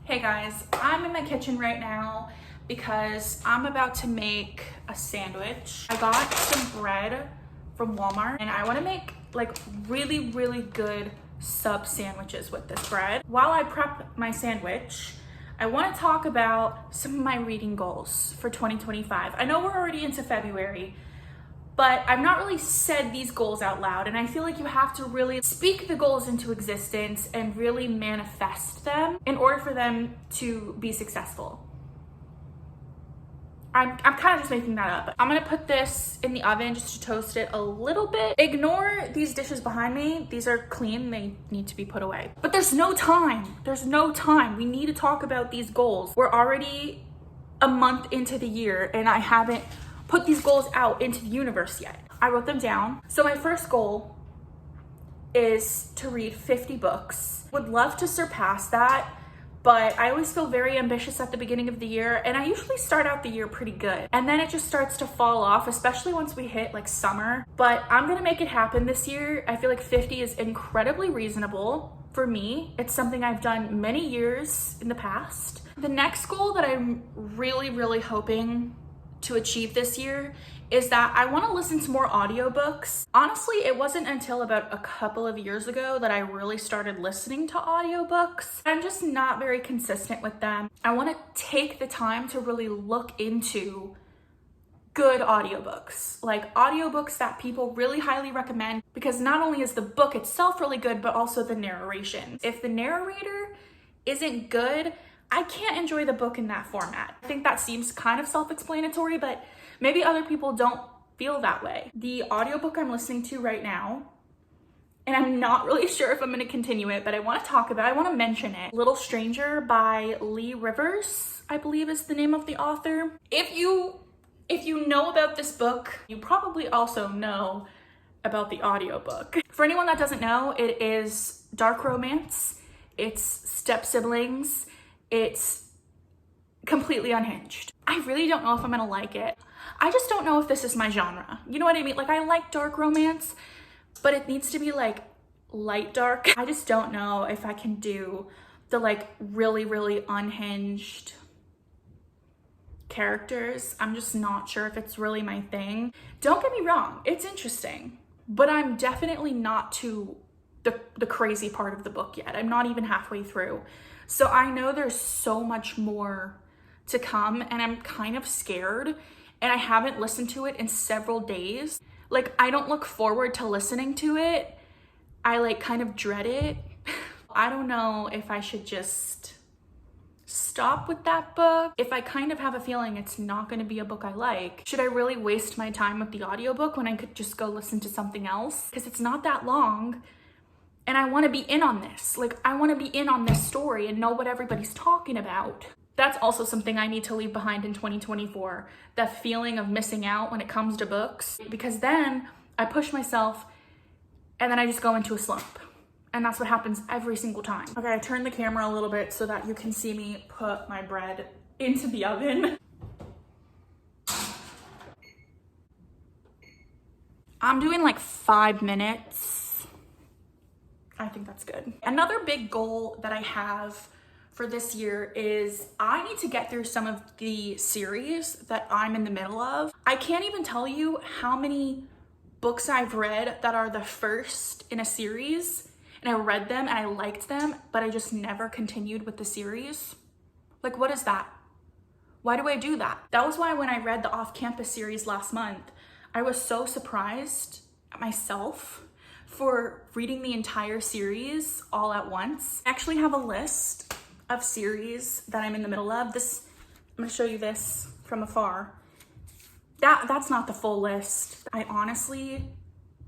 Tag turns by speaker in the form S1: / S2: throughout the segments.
S1: Hey guys, I'm in my kitchen right now because I'm about to make a sandwich. I got some bread from Walmart and I want to make like really good sub sandwiches with this bread. While I prep my sandwich, I want to talk about some of my reading goals for 2025. I know we're already into February, but I've not really said these goals out loud, and I feel like you have to really speak the goals into existence and really manifest them in order for them to be successful. I'm kind of just making that up. I'm gonna put this in the oven just to toast it a little bit. Ignore these dishes behind me. These are clean, they need to be put away. But there's no time. We need to talk about these goals. We're already a month into the year and I haven't put these goals out into the universe yet. I wrote them down. So my first goal is to read 50 books. Would love to surpass that, but I always feel very ambitious at the beginning of the year, and I usually start out the year pretty good. And then it just starts to fall off, especially once we hit like summer. But I'm gonna make it happen this year. I feel like 50 is incredibly reasonable for me. It's something I've done many years in the past. The next goal that I'm really hoping to achieve this year is that I want to listen to more audiobooks. Honestly, it wasn't until about a couple of years ago that I really started listening to audiobooks. I'm just not very consistent with them. I want to take the time to really look into good audiobooks, like audiobooks that people really highly recommend, because not only is the book itself really good, but also the narration. If the narrator isn't good, I can't enjoy the book in that format. I think that seems kind of self-explanatory, but maybe other people don't feel that way. The audiobook I'm listening to right now, and I'm not really sure if I'm gonna continue it, but I wanna talk about it, I wanna mention it. Little Stranger by Lee Rivers, I believe is the name of the author. If you know about this book, you probably also know about the audiobook. For anyone that doesn't know, it is dark romance, it's step siblings, it's completely unhinged. I really don't know if I'm gonna like it. I just don't know if this is my genre. You know what I mean? Like, I like dark romance, but it needs to be like light dark. I just don't know if I can do the like really unhinged characters. I'm just not sure if it's really my thing. Don't get me wrong, it's interesting, but I'm definitely not to the crazy part of the book yet. I'm not even halfway through. So I know there's so much more to come and I'm kind of scared, and I haven't listened to it in several days. Like, I don't look forward to listening to it. I like kind of dread it. I don't know if I should just stop with that book. If I kind of have a feeling it's not going to be a book I like, should I really waste my time with the audiobook when I could just go listen to something else? Because it's not that long. And I want to be in on this. Like, I want to be in on this story and know what everybody's talking about. That's also something I need to leave behind in 2024. That feeling of missing out when it comes to books. Because then I push myself and then I just go into a slump. And that's what happens every single time. Okay, I turned the camera a little bit so that you can see me put my bread into the oven. I'm doing like 5 minutes. I think that's good. Another big goal that I have for this year is I need to get through some of the series that I'm in the middle of. I can't even tell you how many books I've read that are the first in a series, and I read them and I liked them, but I just never continued with the series. Like, what is that? Why do I do that? That was why when I read the off-campus series last month, I was so surprised at myself for reading the entire series all at once. I actually have a list of series that I'm in the middle of. I'm gonna show you this from afar. That's not the full list. I honestly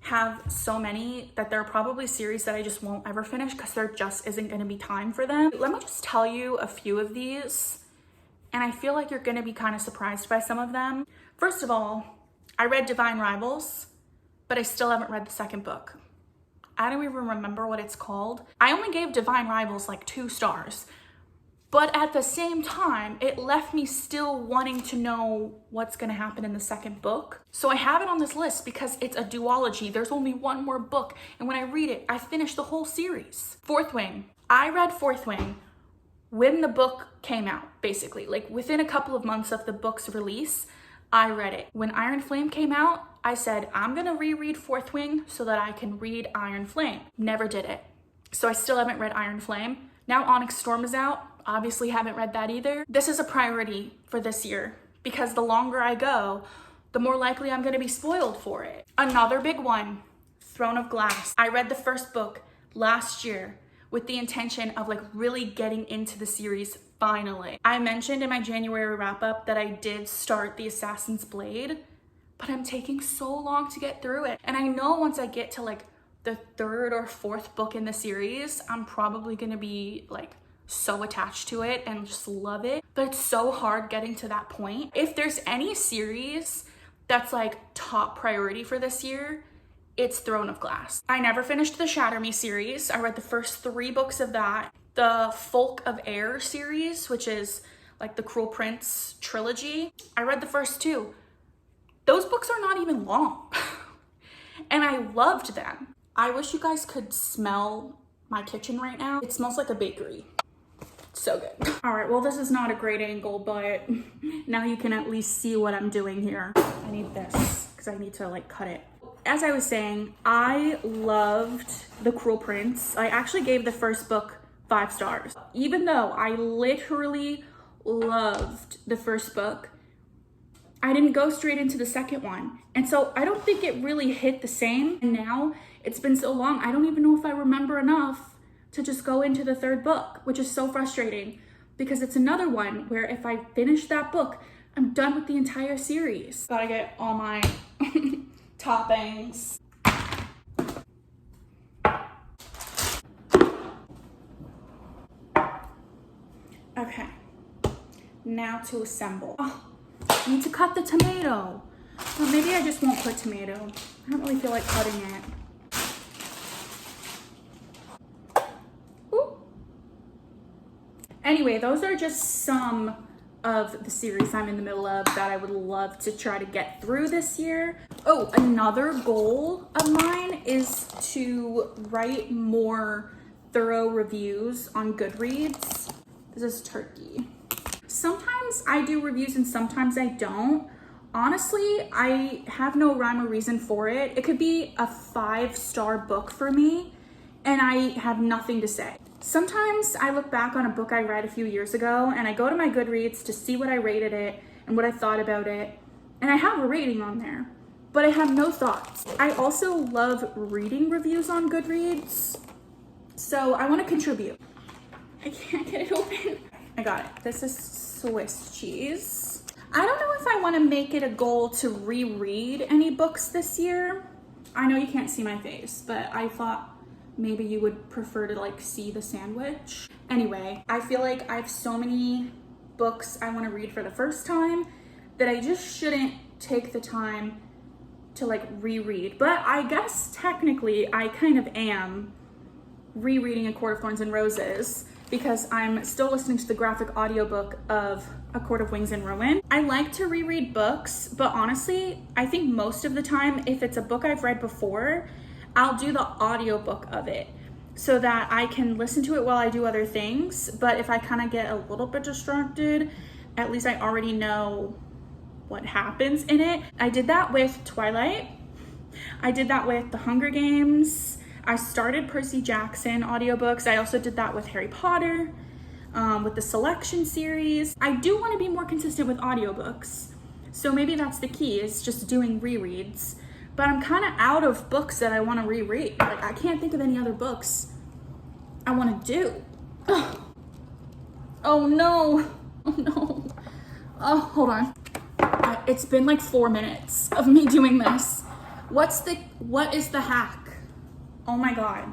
S1: have so many that there are probably series that I just won't ever finish because there just isn't gonna be time for them. Let me just tell you a few of these, and I feel like you're gonna be kind of surprised by some of them. First of all, I read Divine Rivals, but I still haven't read the second book. I don't even remember what it's called. I only gave Divine Rivals like 2 stars, but at the same time, it left me still wanting to know what's gonna happen in the second book. So I have it on this list because it's a duology. There's only one more book, and when I read it, I finish the whole series. Fourth Wing. I read Fourth Wing when the book came out, basically. Like within a couple of months of the book's release, I read it. When Iron Flame came out, I said, I'm gonna reread Fourth Wing so that I can read Iron Flame. Never did it. So I still haven't read Iron Flame. Now Onyx Storm is out. Obviously haven't read that either. This is a priority for this year because the longer I go, the more likely I'm gonna be spoiled for it. Another big one, Throne of Glass. I read the first book last year with the intention of like really getting into the series finally. I mentioned in my January wrap up that I did start the Assassin's Blade, but I'm taking so long to get through it. And I know once I get to like the third or fourth book in the series, I'm probably gonna be like so attached to it and just love it. But it's so hard getting to that point. If there's any series that's like top priority for this year, it's Throne of Glass. I never finished the Shatter Me series. I read the first 3 books of that. The Folk of Air series, which is like the Cruel Prince trilogy. I read the first 2. Those books are not even long. And I loved them. I wish you guys could smell my kitchen right now. It smells like a bakery. So good. All right, well, this is not a great angle, but now you can at least see what I'm doing here. I need this because I need to like cut it. As I was saying, I loved The Cruel Prince. I actually gave the first book 5 stars. Even though I literally loved the first book, I didn't go straight into the second one. And so I don't think it really hit the same. And now it's been so long, I don't even know if I remember enough to just go into the third book, which is so frustrating because it's another one where if I finish that book, I'm done with the entire series. Gotta get all my toppings. Okay, now to assemble. Oh, I need to cut the tomato. Or maybe I just won't put tomato. I don't really feel like cutting it. Ooh. Anyway, those are just some of the series I'm in the middle of that I would love to try to get through this year. Oh, another goal of mine is to write more thorough reviews on Goodreads. This is turkey. Sometimes I do reviews and sometimes I don't. Honestly, I have no rhyme or reason for it. It could be a 5-star book for me and I have nothing to say. Sometimes I look back on a book I read a few years ago and I go to my Goodreads to see what I rated it and what I thought about it. And I have a rating on there, but I have no thoughts. I also love reading reviews on Goodreads, so I want to contribute. I can't get it open. I got it. This is Swiss cheese. I don't know if I want to make it a goal to reread any books this year. I know you can't see my face, but I thought maybe you would prefer to like see the sandwich. Anyway, I feel like I have so many books I want to read for the first time that I just shouldn't take the time to like reread. But I guess technically I kind of am rereading A Court of Thorns and Roses because I'm still listening to the graphic audiobook of A Court of Wings and Ruin. I like to reread books, but honestly, I think most of the time, if it's a book I've read before, I'll do the audiobook of it so that I can listen to it while I do other things. But if I kind of get a little bit distracted, at least I already know what happens in it. I did that with Twilight. I did that with The Hunger Games. I started Percy Jackson audiobooks. I also did that with Harry Potter, with the Selection series. I do want to be more consistent with audiobooks. So maybe that's the key, is just doing rereads. But I'm kind of out of books that I want to reread. Like, I can't think of any other books I want to do. Ugh. Oh no. Oh no. Oh, hold on. It's been like 4 minutes of me doing this. What is the hack? Oh my God.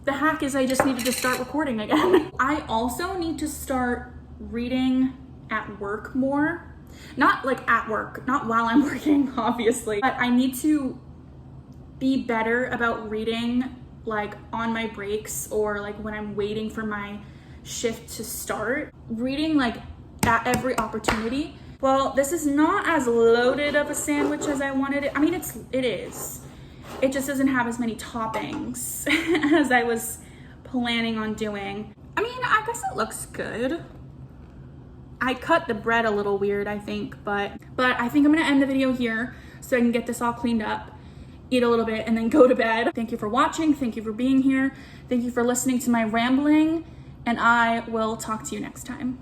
S1: The hack is I just needed to start recording again. I also need to start reading at work more. Not like at work, not while I'm working, obviously, but I need to be better about reading like on my breaks or like when I'm waiting for my shift to start. Reading like at every opportunity. Well, this is not as loaded of a sandwich as I wanted it. I mean, it is. It just doesn't have as many toppings as I was planning on doing. I mean, I guess it looks good. I cut the bread a little weird, I think, but I think I'm gonna end the video here so I can get this all cleaned up, eat a little bit, and then go to bed. Thank you for watching. Thank you for being here. Thank you for listening to my rambling, and I will talk to you next time.